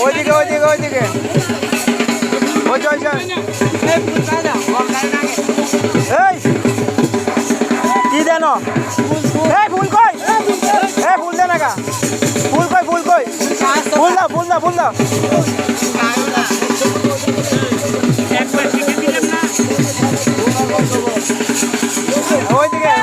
ওইদিকে ওইদিকে ওইদিকে ওইদিকে ওই এই কি দেন এই ফুল কই এই ফুল দে না কা ফুল কই ফুল কই ফুল দাও ফুল দাও ফুল দাও ওইদিকে